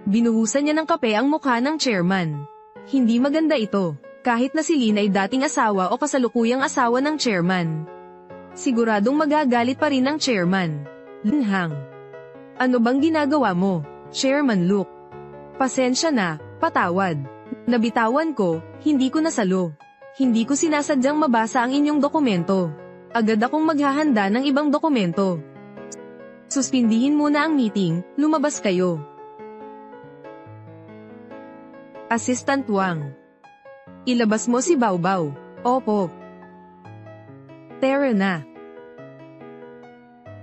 Binuhusan niya ng kape ang mukha ng chairman. Hindi maganda ito, kahit na si Lynn ay dating asawa o kasalukuyang asawa ng chairman. Siguradong magagalit pa rin ang chairman. Lin Hang. Ano bang ginagawa mo, Chairman Luke? Pasensya na, patawad. Nabitawan ko, hindi ko nasalo. Hindi ko sinasadyang mabasa ang inyong dokumento. Agad akong maghahanda ng ibang dokumento. Suspindihin muna ang meeting, lumabas kayo. Assistant Wang. Ilabas mo si Baobao. Opo. Tara na.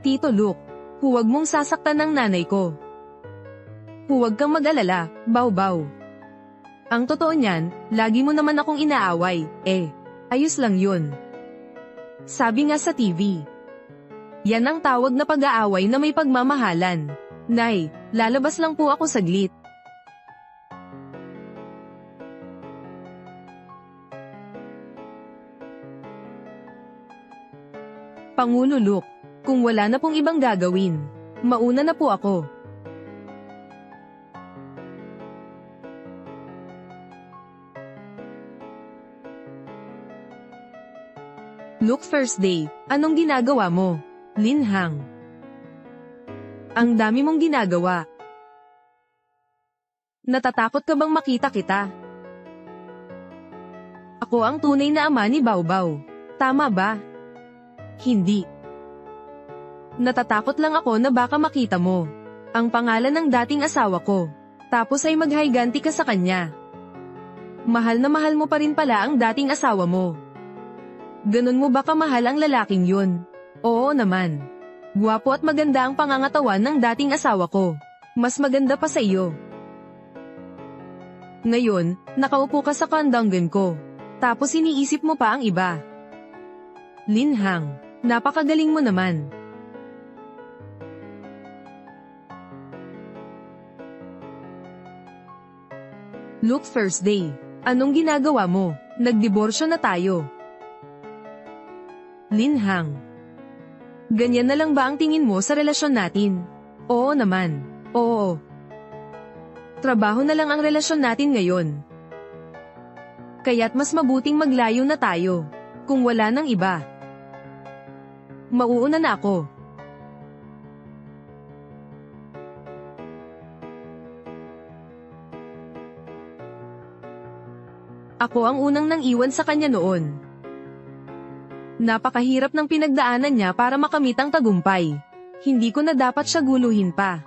Tito Luke, huwag mong sasaktan ng nanay ko. Huwag kang mag-alala, Baobao. Ang totoo niyan, lagi mo naman akong inaaway, ayos lang yun. Sabi nga sa TV. Yan ang tawag na pag-aaway na may pagmamahalan. Nay, lalabas lang po ako saglit. Pangulo Luke, kung wala na pong ibang gagawin, mauna na po ako. Luke first day, anong ginagawa mo? Lin Hang. Ang dami mong ginagawa. Natatakot ka bang makita kita? Ako ang tunay na ama ni Baobao. Tama ba? Hindi. Natatakot lang ako na baka makita mo ang pangalan ng dating asawa ko, tapos ay maghayganti ka sa kanya. Mahal na mahal mo pa rin pala ang dating asawa mo. Ganun mo ba kamahal ang lalaking yun? Oo naman. Gwapo at maganda ang pangangatawan ng dating asawa ko. Mas maganda pa sa iyo. Ngayon, nakaupo ka sa kandanggan ko. Tapos iniisip mo pa ang iba. Lin Hang, napakagaling mo naman. Luke first day, anong ginagawa mo? Nagdiborsyo na tayo. Lin Hang. Ganyan na lang ba ang tingin mo sa relasyon natin? Oo naman. Oo. Trabaho na lang ang relasyon natin ngayon. Kaya't mas mabuting maglayo na tayo. Kung wala nang iba. Mauuna na ako. Ako ang unang nang iwan sa kanya noon. Napakahirap ng pinagdaanan niya para makamit ang tagumpay. Hindi ko na dapat siya guluhin pa.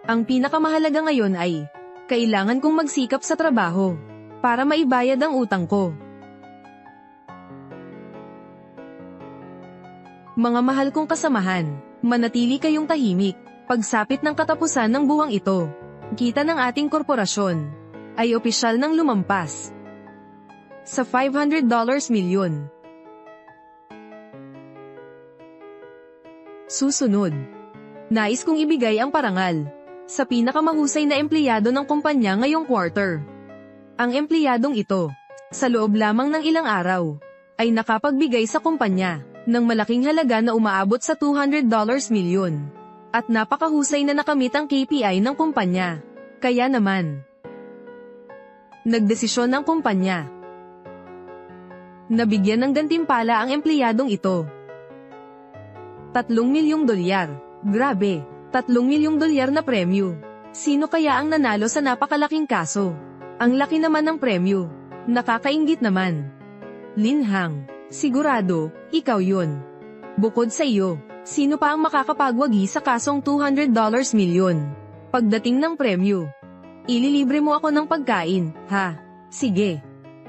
Ang pinakamahalaga ngayon ay, kailangan kong magsikap sa trabaho, para maibayad ang utang ko. Mga mahal kong kasamahan, manatili kayong tahimik, pagsapit ng katapusan ng buwang ito. Kita ng ating korporasyon, ay opisyal nang lumampas sa $500 milyon. Susunod. Nais kong ibigay ang parangal sa pinakamahusay na empleyado ng kumpanya ngayong quarter. Ang empleyadong ito, sa loob lamang ng ilang araw, ay nakapagbigay sa kumpanya ng malaking halaga na umaabot sa $200 milyon. At napakahusay na nakamit ang KPI ng kumpanya. Kaya naman, nagdesisyon ng kumpanya nabigyan ng gantimpala ang empleyadong ito. $3 milyong. Grabe, $3 milyong na premyo. Sino kaya ang nanalo sa napakalaking kaso? Ang laki naman ng premyo. Nakakainggit naman. Lin Hang, sigurado, ikaw yun. Bukod sa iyo, sino pa ang makakapagwagi sa kasong $200 milyon? Pagdating ng premyo, ililibre mo ako ng pagkain, ha? Sige.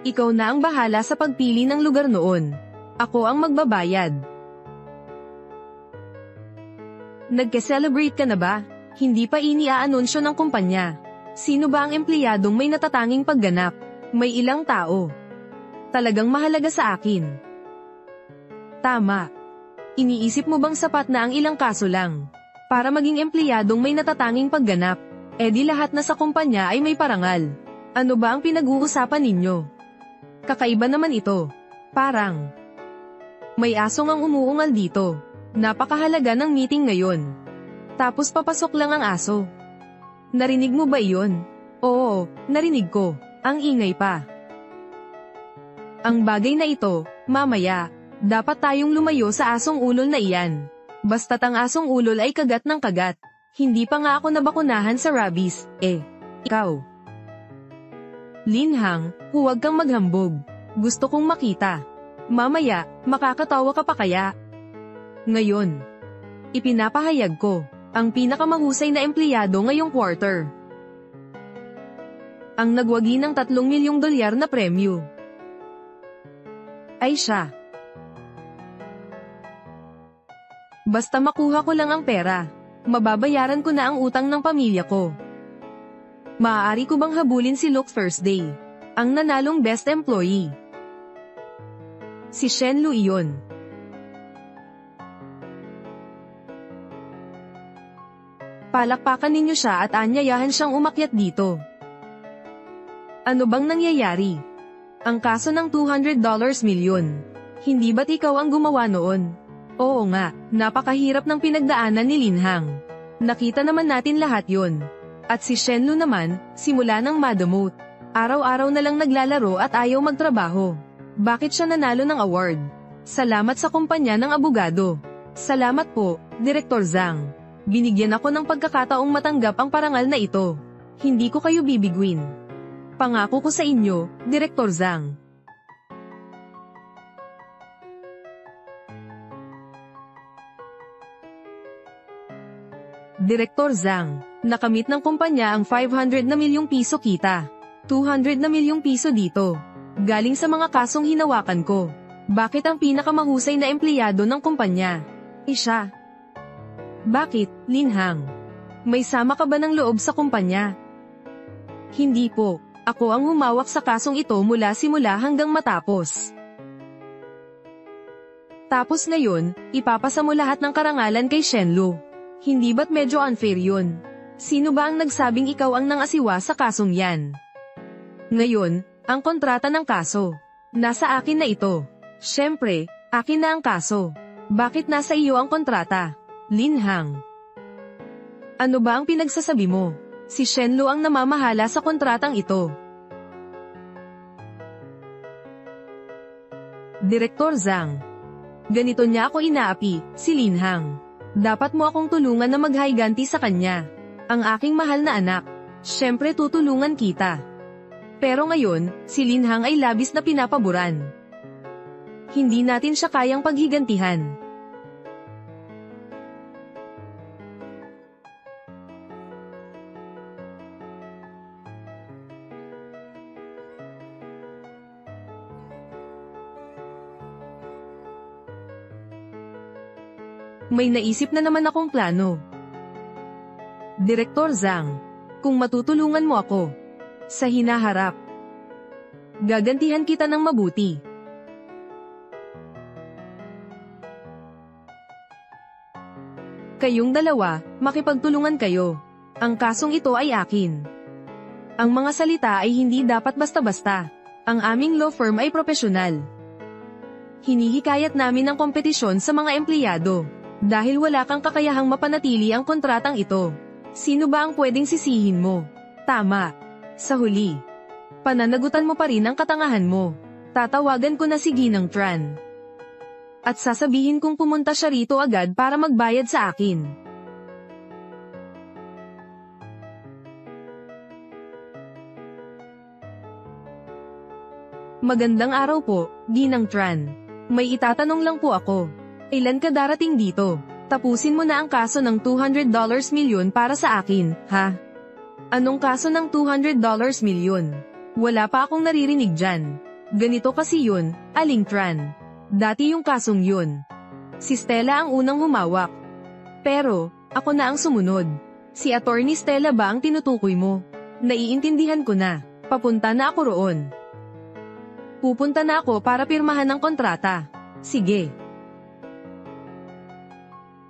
Ikaw na ang bahala sa pagpili ng lugar noon. Ako ang magbabayad. Nagke-celebrate ka na ba? Hindi pa iniaanunsyo ng kumpanya. Sino ba ang empleyadong may natatanging pagganap? May ilang tao. Talagang mahalaga sa akin. Tama. Iniisip mo bang sapat na ang ilang kaso lang para maging empleyadong may natatanging pagganap? E di lahat na sa kumpanya ay may parangal. Ano ba ang pinag-uusapan ninyo? Kakaiba naman ito. Parang May asong ang umuungal dito. Napakahalaga ng meeting ngayon. Tapos papasok lang ang aso. Narinig mo ba iyon? Oo, narinig ko. Ang ingay pa. Ang bagay na ito, mamaya, dapat tayong lumayo sa asong ulol na iyan. Basta't ang asong ulol ay kagat ng kagat. Hindi pa nga ako nabakunahan sa rabies, ikaw. Linhang, huwag kang maghambog. Gusto kong makita. Mamaya, makakatawa ka pa kaya? Ngayon, ipinapahayag ko, ang pinakamahusay na empleyado ngayong quarter. Ang nagwagi ng $3 milyong na premyo. Ay siya. Basta makuha ko lang ang pera, mababayaran ko na ang utang ng pamilya ko. Maaari ko bang habulin si Luke Thursday, ang nanalong best employee? Si Shenlu iyon. Palakpakan ninyo siya at anyayahan siyang umakyat dito. Ano bang nangyayari? Ang kaso ng $200 milyon. Hindi ba't ikaw ang gumawa noon? Oo nga, napakahirap ng pinagdaanan ni Linhang. Nakita naman natin lahat yon. At si Shenlu naman, simula ng ma-demote. Araw-araw na lang naglalaro at ayaw magtrabaho. Bakit siya nanalo ng award? Salamat sa kumpanya ng abogado. Salamat po, Direktor Zhang. Binigyan ako ng pagkakataong matanggap ang parangal na ito. Hindi ko kayo bibiguin. Pangako ko sa inyo, Direktor Zhang. Direktor Zhang, nakamit ng kumpanya ang 500 na milyong piso kita. 200 na milyong piso dito. Galing sa mga kasong hinawakan ko. Bakit ang pinakamahusay na empleyado ng kumpanya? Siya. Bakit, Linhang? May sama ka ba ng loob sa kumpanya? Hindi po. Ako ang humawak sa kasong ito mula simula hanggang matapos. Tapos ngayon, ipapasa mo lahat ng karangalan kay Shenlu. Hindi ba't medyo unfair yun? Sino ba ang nagsabing ikaw ang nangasiwa sa kasong yan? Ngayon, ang kontrata ng kaso. Nasa akin na ito. Siyempre, akin na ang kaso. Bakit nasa iyo ang kontrata? Linhang. Ano ba ang pinagsasabi mo? Si Shenlu ang namamahala sa kontratang ito. Direktor Zhang. Ganito niya ako inaapi, si Linhang. Dapat mo akong tulungan na maghayganti sa kanya. Ang aking mahal na anak. Siyempre tutulungan kita. Pero ngayon, si Linhang ay labis na pinapaboran. Hindi natin siya kayang paghigantihan. May naisip na naman akong plano. Direktor Zhang, kung matutulungan mo ako sa hinaharap, gagantihan kita ng mabuti. Kayong dalawa, makipagtulungan kayo. Ang kasong ito ay akin. Ang mga salita ay hindi dapat basta-basta. Ang aming law firm ay propesyonal. Hinihikayat namin ang kompetisyon sa mga empleyado. Dahil wala kang kakayahang mapanatili ang kontratang ito. Sino ba ang pwedeng sisihin mo? Tama. Sa huli, pananagutan mo pa rin ang katangahan mo. Tatawagan ko na si Ginang Tran. At sasabihin kong pumunta siya rito agad para magbayad sa akin. Magandang araw po, Ginang Tran. May itatanong lang po ako. Ilan ka darating dito? Tapusin mo na ang kaso ng $200 milyon para sa akin, ha? Anong kaso ng $200 milyon? Wala pa akong naririnig dyan. Ganito kasi yun, Aling Tran. Dati yung kasong yun. Si Stella ang unang humawak. Pero, ako na ang sumunod. Si Attorney Stella ba ang tinutukoy mo? Naiintindihan ko na. Papunta na ako roon. Pupunta na ako para pirmahan ang kontrata. Sige.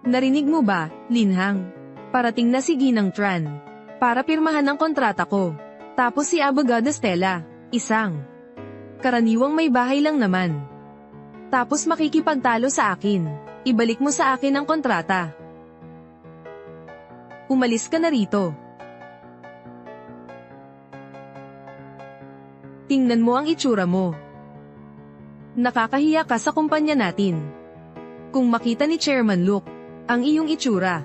Narinig mo ba, Linhang? Parating na si Ginang Tran. Para pirmahan ang kontrata ko. Tapos si Abogada Stella, isang karaniwang may bahay lang naman. Tapos makikipagtalo sa akin. Ibalik mo sa akin ang kontrata. Umalis ka na rito. Tingnan mo ang itsura mo. Nakakahiya ka sa kumpanya natin. Kung makita ni Chairman Luke ang iyong itsura,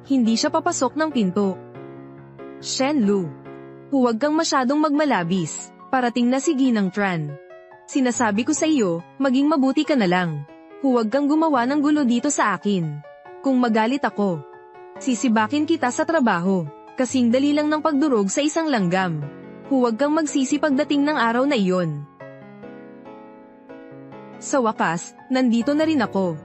hindi siya papasok ng pinto. Shenlu, huwag kang masyadong magmalabis. Parating na si Ginang Tran. Sinasabi ko sa iyo, maging mabuti ka na lang. Huwag kang gumawa ng gulo dito sa akin. Kung magalit ako, sisibakin kita sa trabaho. Kasing dali lang ng pagdurog sa isang langgam. Huwag kang magsisi pagdating ng araw na iyon. Sa wakas, nandito na rin ako.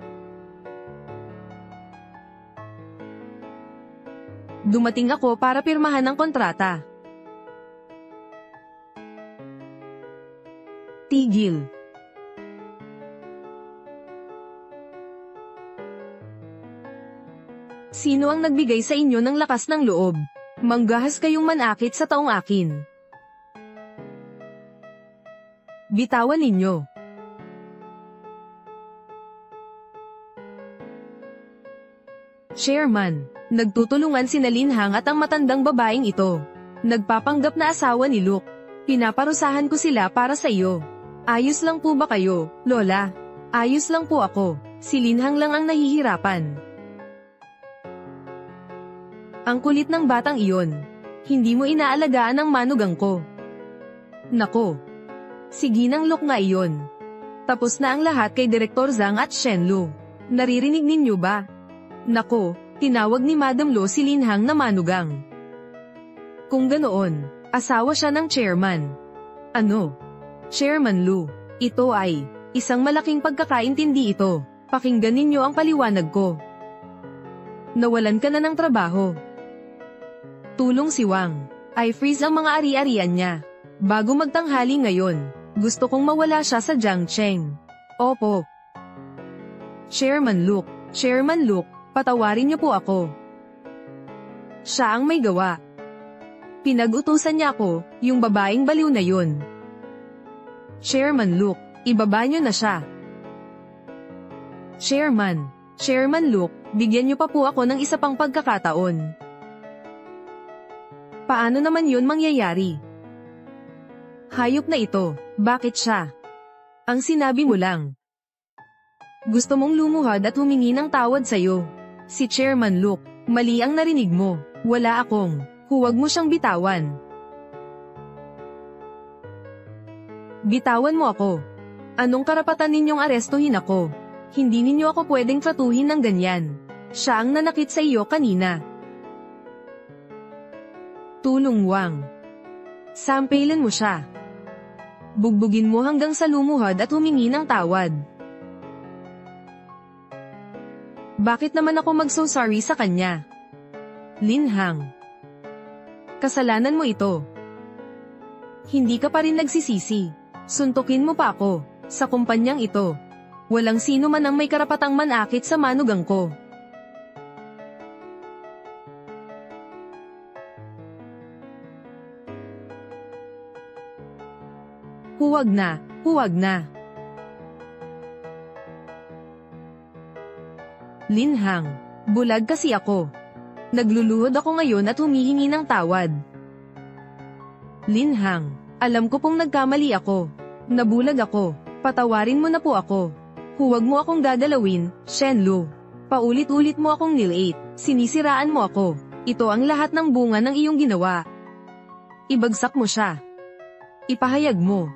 Dumating ako para pirmahan ang kontrata. Tigil. Sino ang nagbigay sa inyo ng lakas ng loob? Manggahas kayong manakit sa taong akin. Bitawan ninyo. Chairman, nagtutulungan sina Linhang at ang matandang babaeng ito. Nagpapanggap na asawa ni Luke. Pinaparusahan ko sila para sa iyo. Ayos lang po ba kayo, Lola? Ayos lang po ako. Si Linhang lang ang nahihirapan. Ang kulit ng batang iyon. Hindi mo inaalagaan ang manugang ko. Nako. Si Ginang Luke nga iyon. Tapos na ang lahat kay Direktor Zhang at Shenlu. Naririnig ninyo ba? Nako, tinawag ni Madam Lo si Linhang na manugang. Kung ganoon, asawa siya ng chairman. Ano? Chairman Lu, ito ay isang malaking pagkakaintindi ito. Pakinggan ninyo ang paliwanag ko. Nawalan ka na ng trabaho. Tulong si Wang. I freeze ang mga ari-arian niya. Bago magtanghali ngayon, gusto kong mawala siya sa Jiangcheng. Opo. Chairman Luke, patawarin niyo po ako. Siya ang may gawa. Pinag-utusan niya ako, yung babaeng baliw na yun. Chairman Luke, ibaba niyo na siya. Chairman Luke, bigyan niyo pa po ako ng isa pang pagkakataon. Paano naman yun mangyayari? Hayop na ito, bakit siya? Ang sinabi mo lang. Gusto mong lumuhad at humingi ng tawad sa'yo. Si Chairman Luke, mali ang narinig mo. Wala akong, huwag mo siyang bitawan. Bitawan mo ako. Anong karapatan ninyong arestuhin ako? Hindi ninyo ako pwedeng tratuhin ng ganyan. Siya ang nanakit sa iyo kanina. Tulong Wang. Sampalan mo siya. Bugbugin mo hanggang sa lumuhad at humingi ng tawad. Bakit naman ako mag-so-sorry sa kanya? Linhang. Kasalanan mo ito. Hindi ka pa rin nagsisisi. Suntukin mo pa ako. Sa kumpanyang ito, walang sino man ang may karapatang manakit sa manugang ko. Huwag na. Linhang, bulag kasi ako. Nagluluhod ako ngayon at humihingi ng tawad. Linhang, alam ko pong nagkamali ako. Nabulag ako. Patawarin mo na po ako. Huwag mo akong gagalawin, Shenlu. Paulit-ulit mo akong nilate. Sinisiraan mo ako. Ito ang lahat ng bunga ng iyong ginawa. Ibagsak mo siya. Ipahayag mo.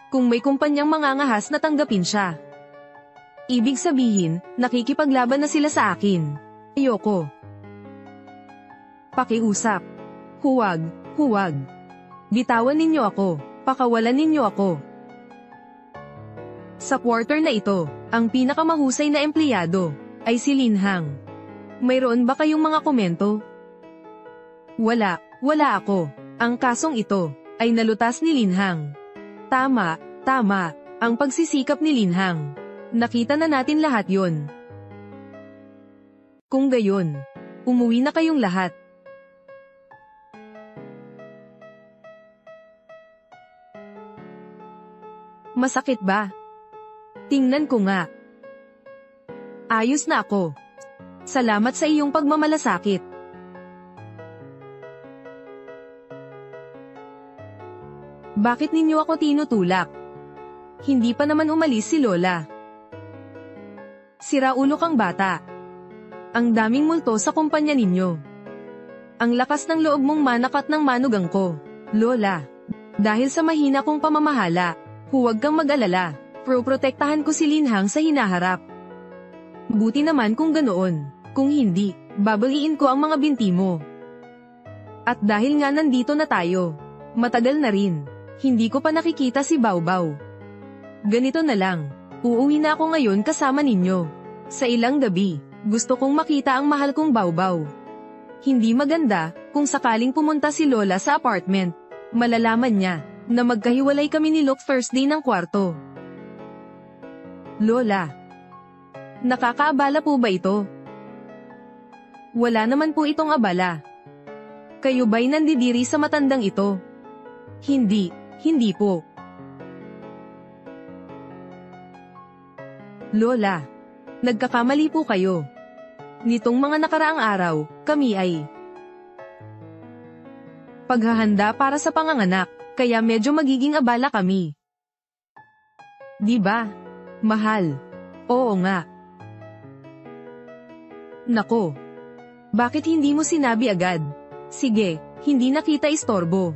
Kung may kumpanyang mangangahas na tanggapin siya. Ibig sabihin, nakikipaglaban na sila sa akin. Ayoko. Pakiusap. Huwag. Bitawan ninyo ako. Pakawalan ninyo ako. Sa quarter na ito, ang pinakamahusay na empleyado ay si Linhang. Mayroon ba kayong mga komento? Wala ako. Ang kasong ito ay nalutas ni Linhang. Tama. Ang pagsisikap ni Linhang. Nakita na natin lahat yon. Kung gayon, umuwi na kayong lahat. Masakit ba? Tingnan ko nga. Ayos na ako. Salamat sa iyong pagmamalasakit. Bakit ninyo ako tinutulak? Hindi pa naman umalis si Lola. Siraulo kang bata. Ang daming multo sa kumpanya ninyo. Ang lakas ng loob mong manakat ng manugang ko, Lola. Dahil sa mahina kong pamamahala, huwag kang mag-alala. Proprotektahan ko si Linhang sa hinaharap. Buti naman kung ganoon. Kung hindi, babaliin ko ang mga binti mo. At dahil nga nandito na tayo, matagal na rin, hindi ko pa nakikita si Baobao. Ganito na lang, uuwi na ako ngayon kasama ninyo. Sa ilang gabi, gusto kong makita ang mahal kong Baobao. Hindi maganda, kung sakaling pumunta si Lola sa apartment, malalaman niya, na magkahiwalay kami ni Luke first day ng kwarto. Lola. Nakakaabala po ba ito? Wala naman po itong abala. Kayo ba'y nandidiri sa matandang ito? Hindi, hindi po. Lola, nagkakamali po kayo. Nitong mga nakaraang araw, kami ay paghahanda para sa panganganak, kaya medyo magiging abala kami. Di ba? Mahal. Oo nga. Nako. Bakit hindi mo sinabi agad? Sige, hindi na kita istorbo.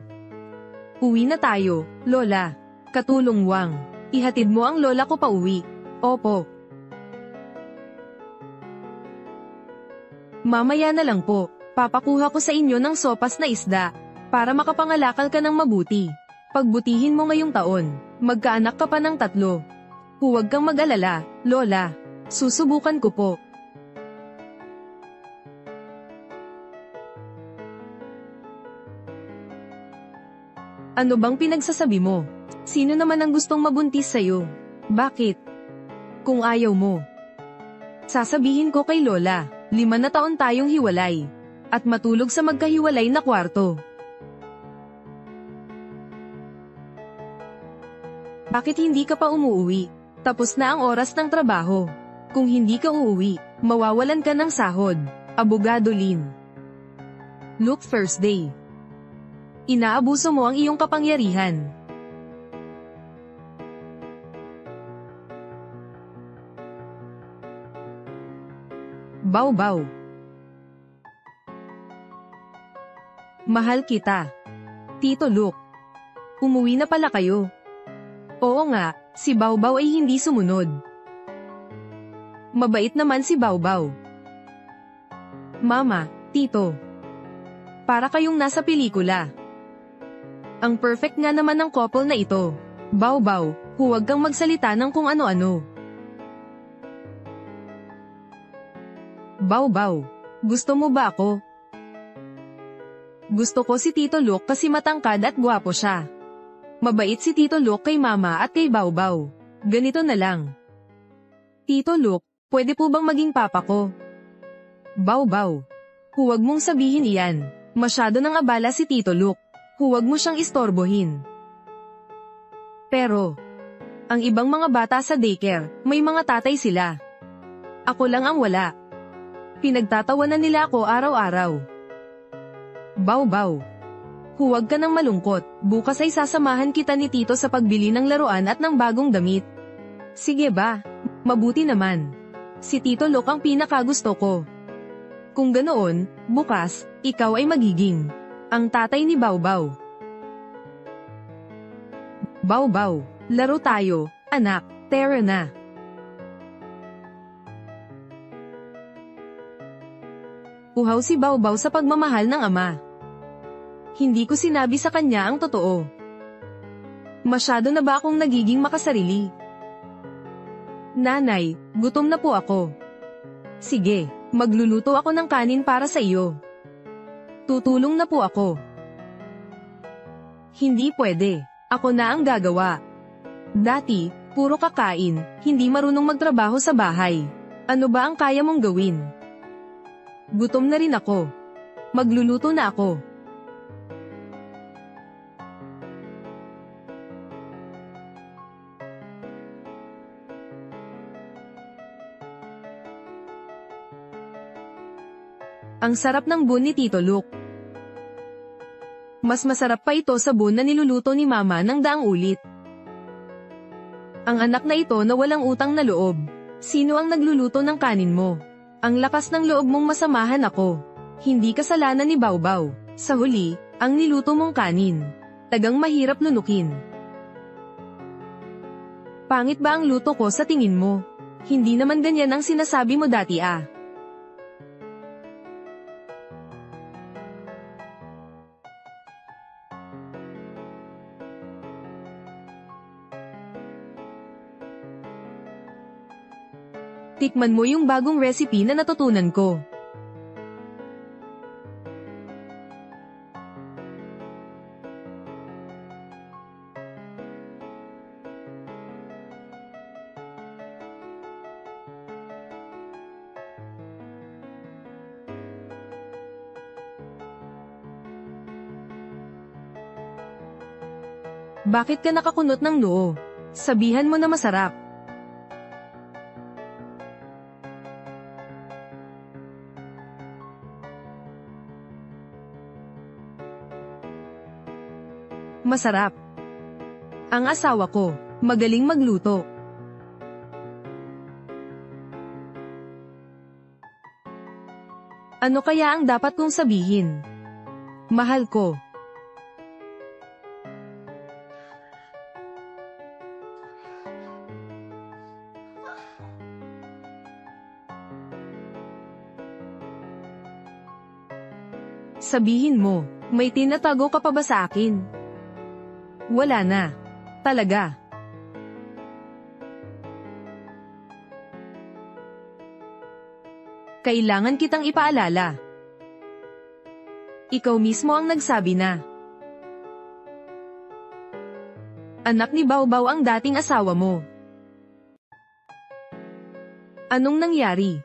Uwi na tayo, Lola. Katulong Wang. Ihatid mo ang lola ko pa uwi. Opo. Mamaya na lang po, papakuha ko sa inyo ng sopas na isda, para makapangalakal ka ng mabuti. Pagbutihin mo ngayong taon, magkaanak ka pa ng 3. Huwag kang mag-alala, Lola. Susubukan ko po. Ano bang pinagsasabi mo? Sino naman ang gustong mabuntis sa'yo? Bakit? Kung ayaw mo, sasabihin ko kay Lola, 5 na taon tayong hiwalay. At matulog sa magkahiwalay na kwarto. Bakit hindi ka pa umuwi? Tapos na ang oras ng trabaho. Kung hindi ka uuwi, mawawalan ka ng sahod. Abogado Lin. Look first day. Inaabuso mo ang iyong kapangyarihan. Baobao. Mahal kita. Tito Luke. Umuwi na pala kayo. Oo nga, si Baobao ay hindi sumunod. Mabait naman si Baobao. Mama, Tito. Para kayong nasa pelikula. Ang perfect nga naman ng couple na ito. Baobao, huwag kang magsalita ng kung ano-ano. Baobao, gusto mo ba ako? Gusto ko si Tito Luke kasi matangkad at gwapo siya. Mabait si Tito Luke kay Mama at kay Baobao. Ganito na lang. Tito Luke, pwede po bang maging papa ko? Baobao, huwag mong sabihin iyan. Masyado nang abala si Tito Luke. Huwag mo siyang istorbohin. Pero, ang ibang mga bata sa daycare, may mga tatay sila. Ako lang ang wala. Pinagtatawanan nila ako araw-araw. Baobao, huwag ka nang malungkot, bukas ay sasamahan kita ni Tito sa pagbili ng laruan at ng bagong damit. Sige ba? Mabuti naman. Si Tito Luke ang pinakagusto ko. Kung ganoon, bukas, ikaw ay magiging ang tatay ni Baobao. Baobao, laro tayo, anak, tara na. Uhaw si Baobao sa pagmamahal ng ama. Hindi ko sinabi sa kanya ang totoo. Masyado na ba akong nagiging makasarili? Nanay, gutom na po ako. Sige, magluluto ako ng kanin para sa iyo. Tutulong na po ako. Hindi pwede. Ako na ang gagawa. Dati, puro kakain, hindi marunong magtrabaho sa bahay. Ano ba ang kaya mong gawin? Gutom na rin ako. Magluluto na ako. Ang sarap ng bun ni Tito Luke. Mas masarap pa ito sa bun na niluluto ni Mama ng daang ulit. Ang anak na ito na walang utang na loob. Sino ang nagluluto ng kanin mo? Ang lakas ng loob mong masamahan ako. Hindi kasalanan ni Baobao. Sa huli, ang niluto mong kanin. Tagang mahirap lunukin. Pangit ba ang luto ko sa tingin mo? Hindi naman ganyan ang sinasabi mo dati ah. Tikman mo yung bagong recipe na natutunan ko. Bakit ka nakakunot ng noo? Sabihan mo na masarap. Masarap. Ang asawa ko, magaling magluto. Ano kaya ang dapat kong sabihin? Mahal ko. Sabihin mo, may tinatago ka pa ba sa akin? Wala na. Talaga. Kailangan kitang ipaalala. Ikaw mismo ang nagsabi na anak ni Baobao ang dating asawa mo. Anong nangyari?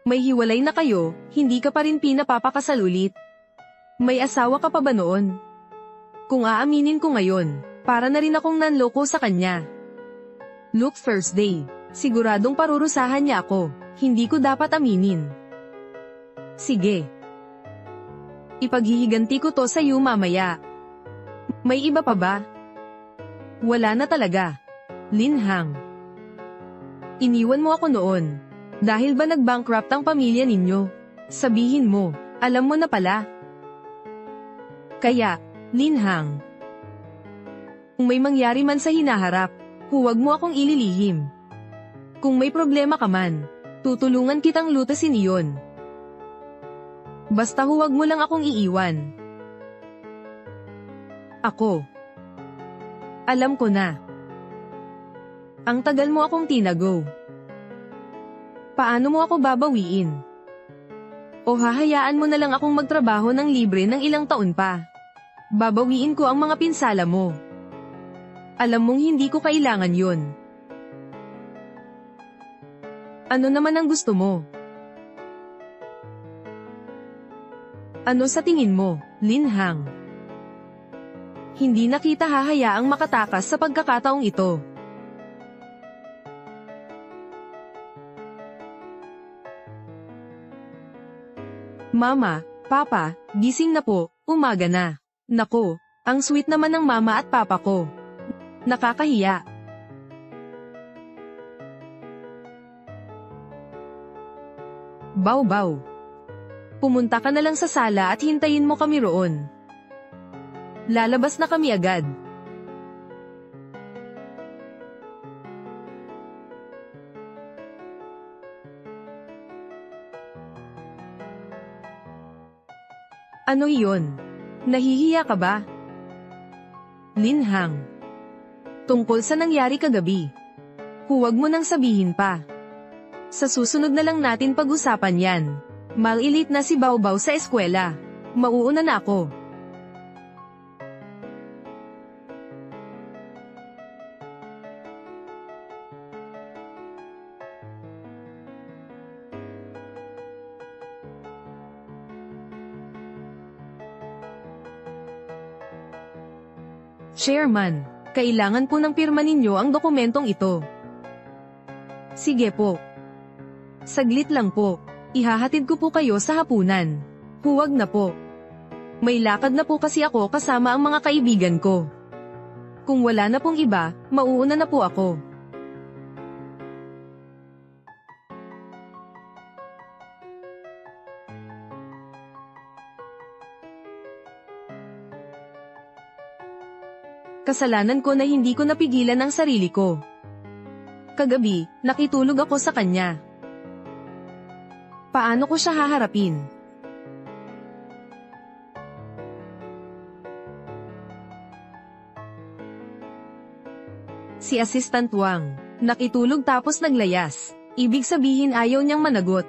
May hiwalay na kayo, hindi ka pa rin pinapapakasal ulit. May asawa ka pa ba noon? Kung aaminin ko ngayon, para na rin akong nanloko sa kanya. Look, first day, siguradong parurusahan niya ako, hindi ko dapat aminin. Sige. Ipaghihiganti ko to sa iyo mamaya. May iba pa ba? Wala na talaga. Linhang. Iniwan mo ako noon. Dahil ba nag-bankrupt ang pamilya ninyo? Sabihin mo, alam mo na pala. Kaya, Linhang, kung may mangyari man sa hinaharap, huwag mo akong ililihim. Kung may problema ka man, tutulungan kitang lutasin iyon. Basta huwag mo lang akong iiwan. Ako. Alam ko na. Ang tagal mo akong tinago. Paano mo ako babawiin? O hahayaan mo na lang akong magtrabaho ng libre ng ilang taon pa? Babawiin ko ang mga pinsala mo. Alam mong hindi ko kailangan yun. Ano naman ang gusto mo? Ano sa tingin mo, Linhang? Hindi na kita hahayaang makatakas sa pagkakataong ito. Mama, Papa, gising na po, umaga na. Nako, ang sweet naman ng mama at papa ko. Nakakahiya. Baobao. Pumunta ka na lang sa sala at hintayin mo kami roon. Lalabas na kami agad. Ano iyon? Nahihiya ka ba? Linhang. Tungkol sa nangyari kagabi. Huwag mo nang sabihin pa. Sa susunod na lang natin pag-usapan yan. Malilit na si Baobao sa eskwela. Mauuna na ako. Chairman, kailangan po ng pirma ninyo ang dokumentong ito. Sige po. Saglit lang po, ihahatid ko po kayo sa hapunan. Huwag na po. May lakad na po kasi ako kasama ang mga kaibigan ko. Kung wala na pong iba, mauuna na po ako. Kasalanan ko na hindi ko napigilan ang sarili ko. Kagabi, nakitulog ako sa kanya. Paano ko siya haharapin? Si Assistant Wang, nakitulog tapos naglayas. Ibig sabihin ayaw niyang managot.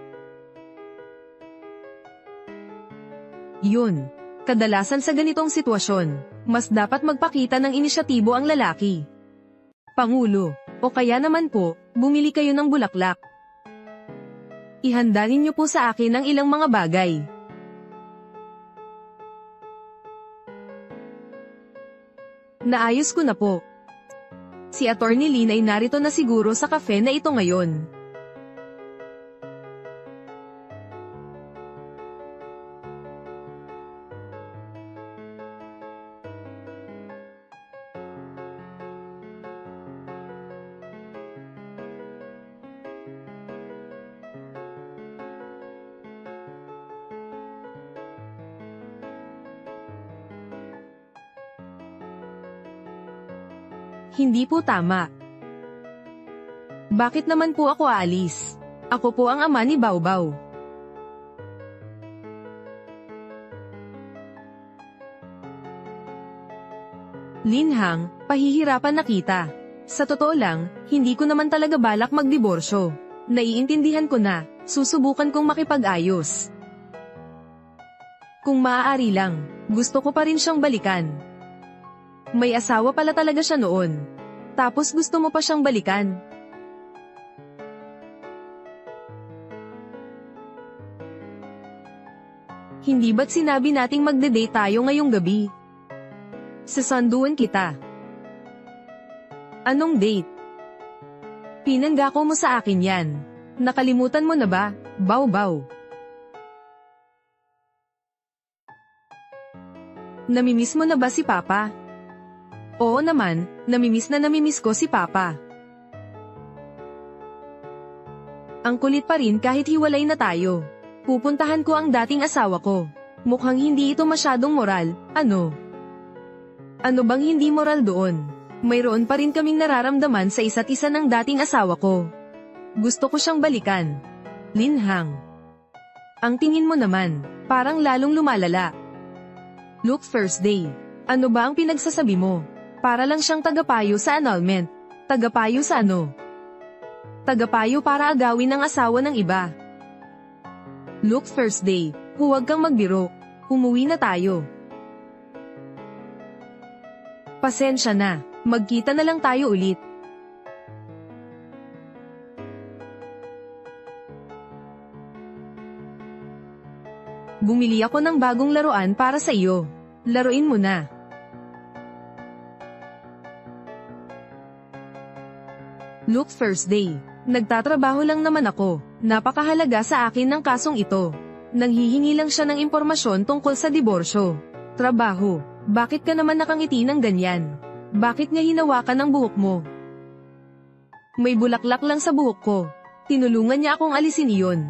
Yun. Kadalasan sa ganitong sitwasyon, mas dapat magpakita ng inisyatibo ang lalaki. Pangulo, o kaya naman po, bumili kayo ng bulaklak. Ihanda ninyo po sa akin ang ilang mga bagay. Naayos ko na po. Si Attorney Lin ay narito na siguro sa cafe na ito ngayon. Hindi po tama. Bakit naman po ako aalis? Ako po ang ama ni Baobao. Linhang, pahihirapan na kita. Sa totoo lang, hindi ko naman talaga balak magdiborsyo. Naiintindihan ko na, susubukan kong makipag-ayos. Kung maaari lang, gusto ko pa rin siyang balikan. May asawa pala talaga siya noon. Tapos gusto mo pa siyang balikan. Hindi ba't sinabi nating magde-date tayo ngayong gabi? Sasanduan kita. Anong date? Pinanggako mo sa akin yan. Nakalimutan mo na ba, Baobao? Namimiss mo na ba si Papa? Oo naman, namimiss ko si Papa. Ang kulit pa rin kahit hiwalay na tayo. Pupuntahan ko ang dating asawa ko. Mukhang hindi ito masyadong moral, ano? Ano bang hindi moral doon? Mayroon pa rin kaming nararamdaman sa isa't isa ng dating asawa ko. Gusto ko siyang balikan. Linhang. Ang tingin mo naman, parang lalong lumalala. Look, first day. Ano ba ang pinagsasabi mo? Para lang siyang tagapayo sa annulment. Tagapayo sa ano? Tagapayo para agawin ang asawa ng iba. Look, first day, huwag kang magbiro. Umuwi na tayo. Pasensya na, magkita na lang tayo ulit. Bumili ako ng bagong laruan para sa iyo. Laruin mo na. Look, first day. Nagtatrabaho lang naman ako. Napakahalaga sa akin ng kasong ito. Nanghihingi lang siya ng impormasyon tungkol sa diborsyo. Trabaho. Bakit ka naman nakangiti ng ganyan? Bakit niya hinawakan ang buhok mo? May bulaklak lang sa buhok ko. Tinulungan niya akong alisin iyon.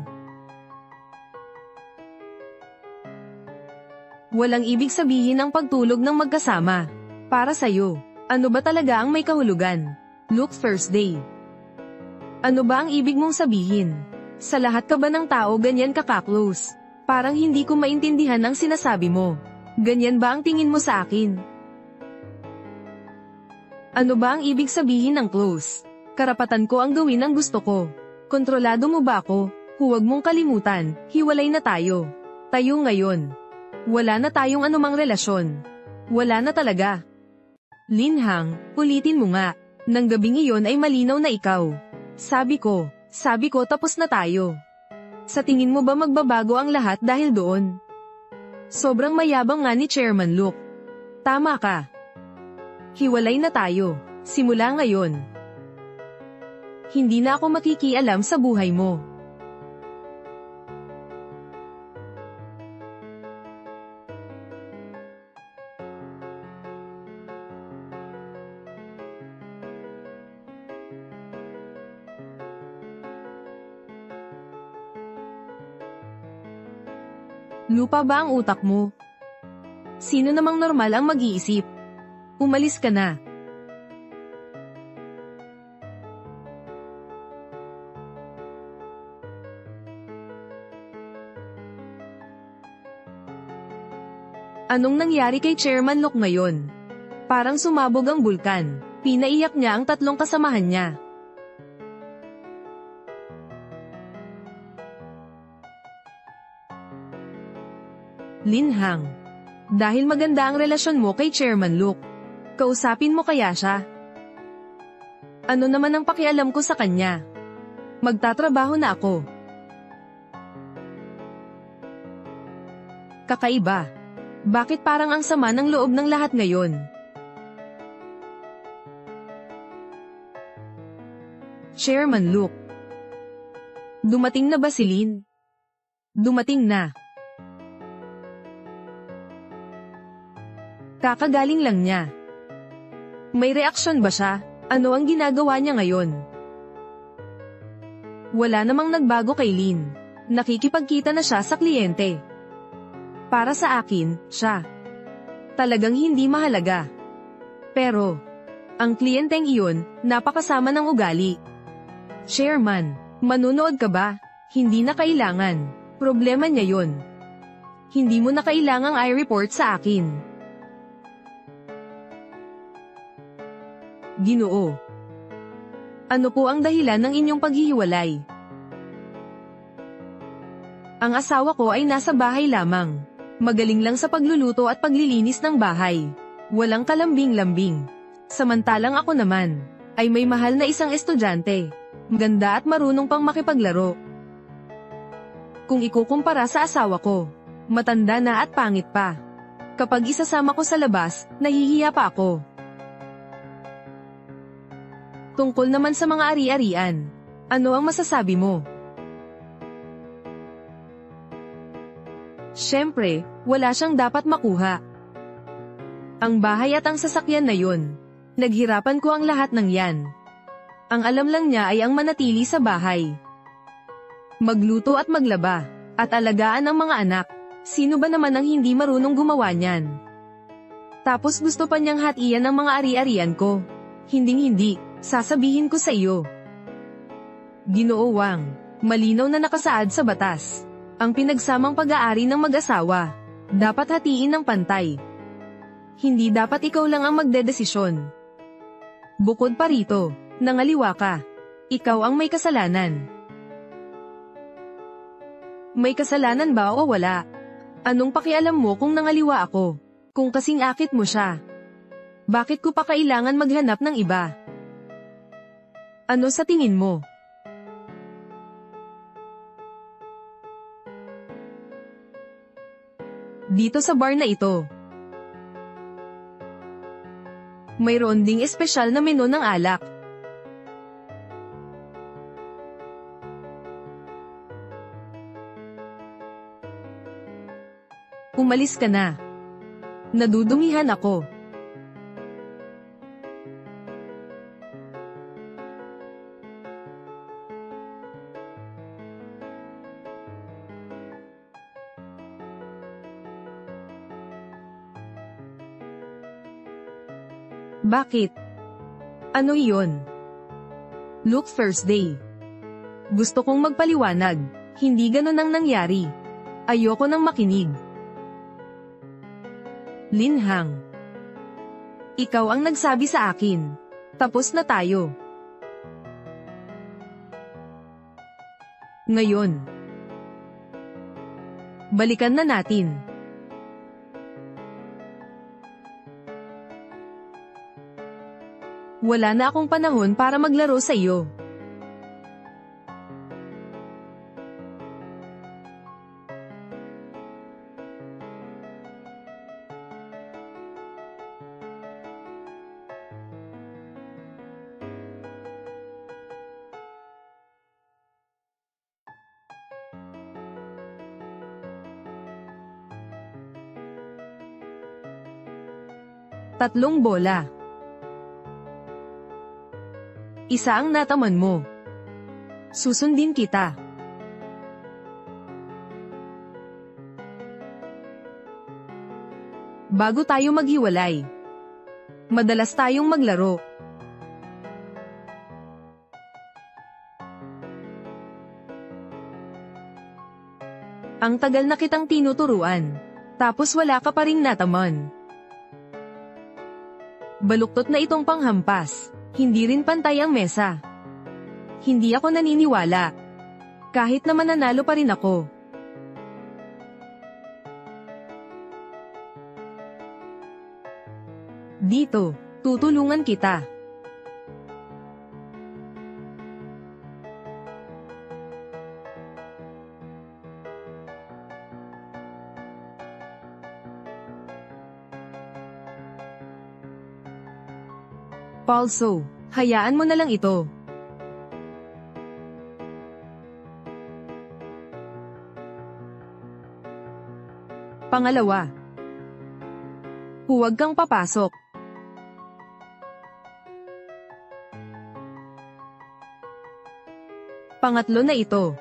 Walang ibig sabihin ang pagtulog ng magkasama. Para sa'yo, ano ba talaga ang may kahulugan? Look, first day. Ano ba ang ibig mong sabihin? Sa lahat ka ba ng tao ganyan ka-close? Parang hindi ko maintindihan ang sinasabi mo. Ganyan ba ang tingin mo sa akin? Ano ba ang ibig sabihin ng close? Karapatan ko ang gawin ang gusto ko. Kontrolado mo ba ako? Huwag mong kalimutan, hiwalay na tayo. Tayo ngayon. Wala na tayong anumang relasyon. Wala na talaga. Linhang, ulitin mo nga. Nang gabing iyon ay malinaw na ikaw. Sabi ko tapos na tayo. Sa tingin mo ba magbabago ang lahat dahil doon? Sobrang mayabang nga ni Chairman Luke. Tama ka. Hiwalay na tayo. Simula ngayon. Hindi na ako makikialam sa buhay mo. Lupa ba ang utak mo? Sino namang normal ang mag-iisip? Umalis ka na. Anong nangyari kay Chairman Luke ngayon? Parang sumabog ang bulkan. Pinaiyak niya ang tatlong kasamahan niya. Linhang. Dahil maganda ang relasyon mo kay Chairman Luke, kausapin mo kaya siya? Ano naman ang pakialam ko sa kanya? Magtatrabaho na ako. Kakaiba. Bakit parang ang sama ng loob ng lahat ngayon? Chairman Luke. Dumating na ba si Lin? Dumating na. Kakagaling lang niya. May reaksyon ba siya? Ano ang ginagawa niya ngayon? Wala namang nagbago kay Lin. Nakikipagkita na siya sa kliyente. Para sa akin, siya. Talagang hindi mahalaga. Pero, ang kliyenteng iyon, napakasama ng ugali. Chairman, manunood ka ba? Hindi na kailangan. Problema niya yun. Hindi mo na kailangang i-report sa akin. Ginoo. Ano po ang dahilan ng inyong paghihiwalay? Ang asawa ko ay nasa bahay lamang. Magaling lang sa pagluluto at paglilinis ng bahay. Walang kalambing-lambing. Samantalang ako naman, ay may mahal na isang estudyante. Maganda at marunong pang makipaglaro. Kung ikukumpara sa asawa ko, matanda na at pangit pa. Kapag isasama ko sa labas, nahihiya pa ako. Tungkol naman sa mga ari-arian, ano ang masasabi mo? Siyempre, wala siyang dapat makuha. Ang bahay at ang sasakyan na yun. Naghirapan ko ang lahat ng yan. Ang alam lang niya ay ang manatili sa bahay. Magluto at maglaba, at alagaan ang mga anak. Sino ba naman ang hindi marunong gumawa niyan? Tapos gusto pa niyang hatian ang mga ari-arian ko. Hinding-hindi, sasabihin ko sa iyo. Ginoo Wang, malinaw na nakasaad sa batas. Ang pinagsamang pag-aari ng mag-asawa, dapat hatiin ng pantay. Hindi dapat ikaw lang ang magdedesisyon. Bukod pa rito, nangaliwa ka. Ikaw ang may kasalanan. May kasalanan ba o wala? Anong pakialam mo kung nangaliwa ako? Kung kasing akit mo siya. Bakit ko pa kailangan maghanap ng iba? Ano sa tingin mo? Dito sa bar na ito, mayroon ding espesyal na menu ng alak. Umalis ka na. Nadudumihan ako. Bakit? Ano iyon? Look Thursday. Gusto kong magpaliwanag, hindi ganon ang nangyari. Ayoko nang makinig. Linhang. Ikaw ang nagsabi sa akin. Tapos na tayo. Ngayon. Balikan na natin. Wala na akong panahon para maglaro sa iyo. Tatlong bola. Isa ang nataman mo. Susundin kita. bago tayo maghiwalay. Madalas tayong maglaro. Ang tagal na kitang tinuturuan, tapos wala ka pa ring nataman. Baluktot na itong panghampas, hindi rin pantay ang mesa. Hindi ako naniniwala. Kahit na mananalo pa rin ako. Dito, tutulungan kita. Falso, hayaan mo na lang ito. Pangalawa, huwag kang papasok. Pangatlo na ito.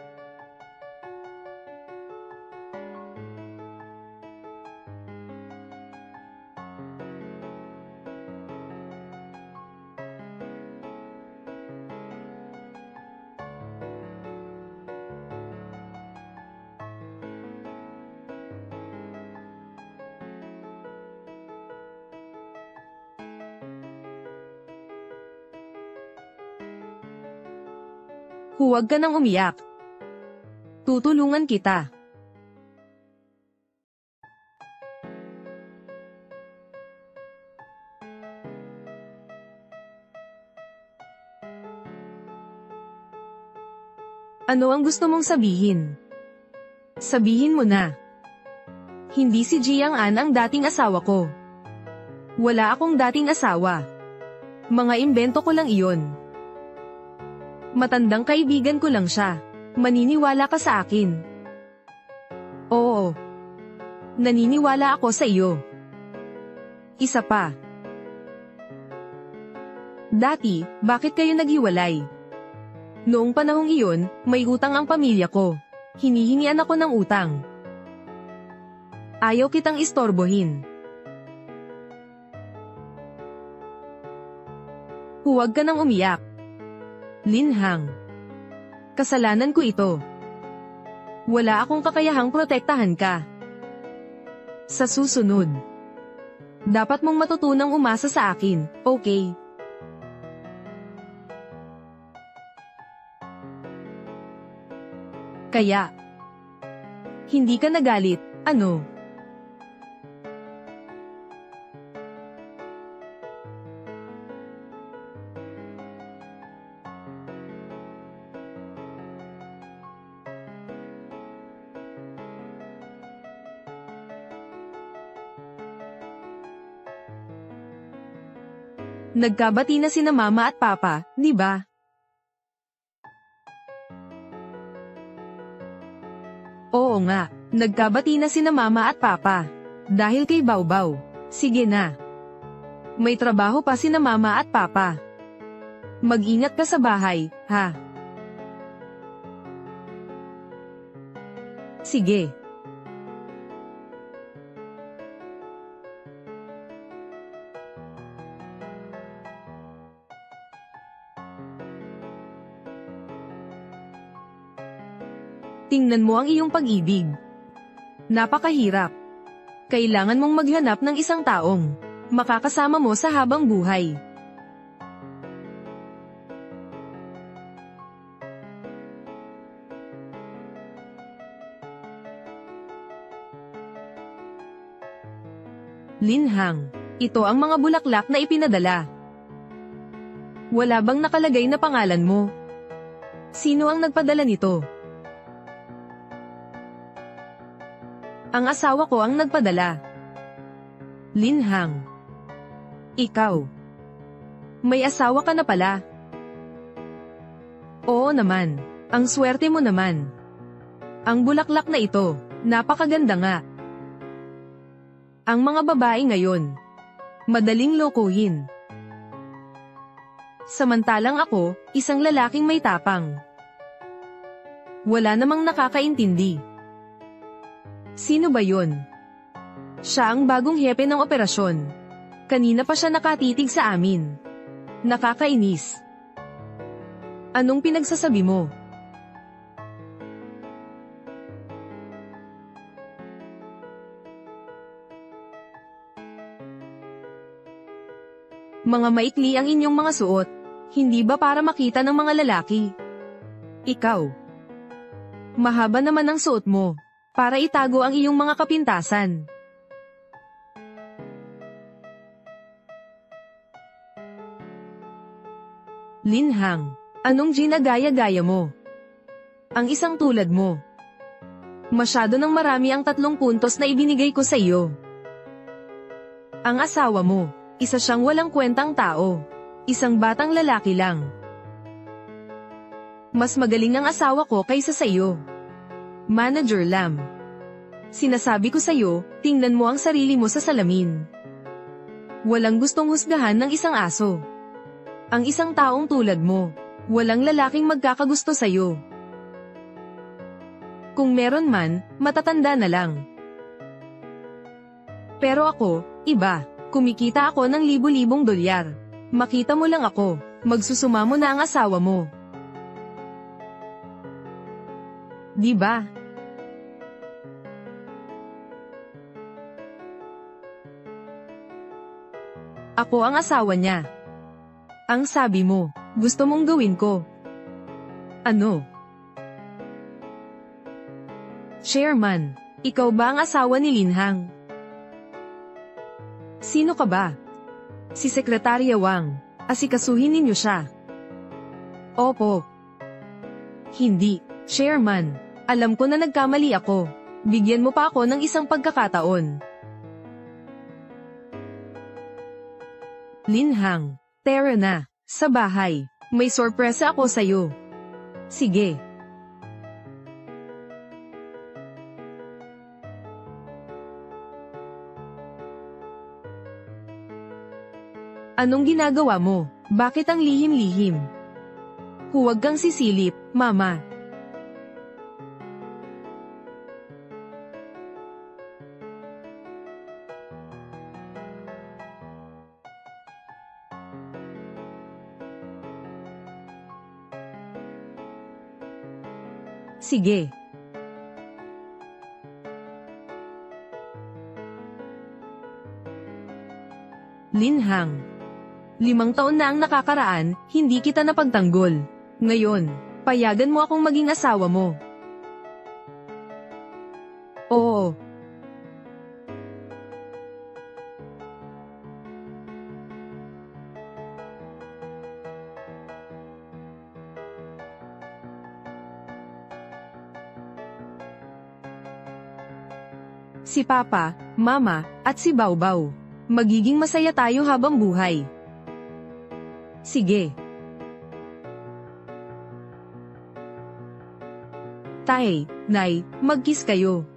Huwag ka nang umiyak. Tutulungan kita. Ano ang gusto mong sabihin? Sabihin mo na. Hindi si Jiang An ang dating asawa ko. Wala akong dating asawa. Mga imbento ko lang iyon. Matandang kaibigan ko lang siya. Maniniwala ka sa akin. Oo. Naniniwala ako sa iyo. Isa pa. Dati, bakit kayo naghiwalay? Noong panahong iyon, may utang ang pamilya ko. Hinihingian ako ng utang. Ayaw kitang istorbohin. Huwag ka nang umiyak. Linhang. Kasalanan ko ito. Wala akong kakayahang protektahan ka. Sa susunod, dapat mong matutunang umasa sa akin, okay? Kaya, hindi ka nagalit, ano? Nagkabati na sina mama at papa, di ba? Oo nga, nagkabati na sina mama at papa. Dahil kay Baobao. Sige na. May trabaho pa sina mama at papa. Mag-ingat ka sa bahay, ha? Sige. Tingnan mo ang iyong pag-ibig. Napakahirap. Kailangan mong maghanap ng isang taong makakasama mo sa habang buhay. Linhang, ito ang mga bulaklak na ipinadala. Wala bang nakalagay na pangalan mo? Sino ang nagpadala nito? Ang asawa ko ang nagpadala. Linhang. Ikaw. May asawa ka na pala. Oo naman. Ang swerte mo naman. Ang bulaklak na ito, napakaganda nga. Ang mga babae ngayon, madaling lokohin. Samantalang ako, isang lalaking may tapang. Wala namang nakakaintindi. Sino ba yun? Siya ang bagong hepe ng operasyon. Kanina pa siya nakatitig sa amin. Nakakainis. Anong pinagsasabi mo? Mga maikli ang inyong mga suot. Hindi ba para makita ng mga lalaki? Ikaw. Mahaba naman ang suot mo. Para itago ang iyong mga kapintasan. Linhang, anong ginagaya-gaya mo? Ang isang tulad mo. Masyado nang marami ang 3 puntos na ibinigay ko sa iyo. Ang asawa mo, isa siyang walang kwentang tao. Isang batang lalaki lang. Mas magaling ang asawa ko kaysa sa iyo. Manager Lam. Sinasabi ko sa iyo, tingnan mo ang sarili mo sa salamin. Walang gustong husgahan ng isang aso. Ang isang taong tulad mo, walang lalaking magkakagusto sa iyo. Kung meron man, matatanda na lang. Pero ako, iba. Kumikita ako ng libo-libong dolyar. Makita mo lang ako, magsusumamo na ang asawa mo. Di ba? Ako ang asawa niya. Ang sabi mo, gusto mong gawin ko. Ano? Chairman, ikaw ba ang asawa ni Linhang? Sino ka ba? Si Sekretarya Wang. Asikasuhin ninyo siya. Opo. Hindi, Chairman. Alam ko na nagkamali ako. Bigyan mo pa ako ng isang pagkakataon. Linhang, tara na, sa bahay. May sorpresa ako sa'yo. Sige. Anong ginagawa mo? Bakit ang lihim-lihim? Huwag kang sisilip, Mama. Sige. Linhang. 5 taon na ang nakakaraan, hindi kita napagtanggol. Ngayon, payagan mo akong maging asawa mo. Oo. Si Papa, Mama, at si Baobao. Magiging masaya tayo habang buhay. Sige. Tay, Nay, mag-kiss kayo.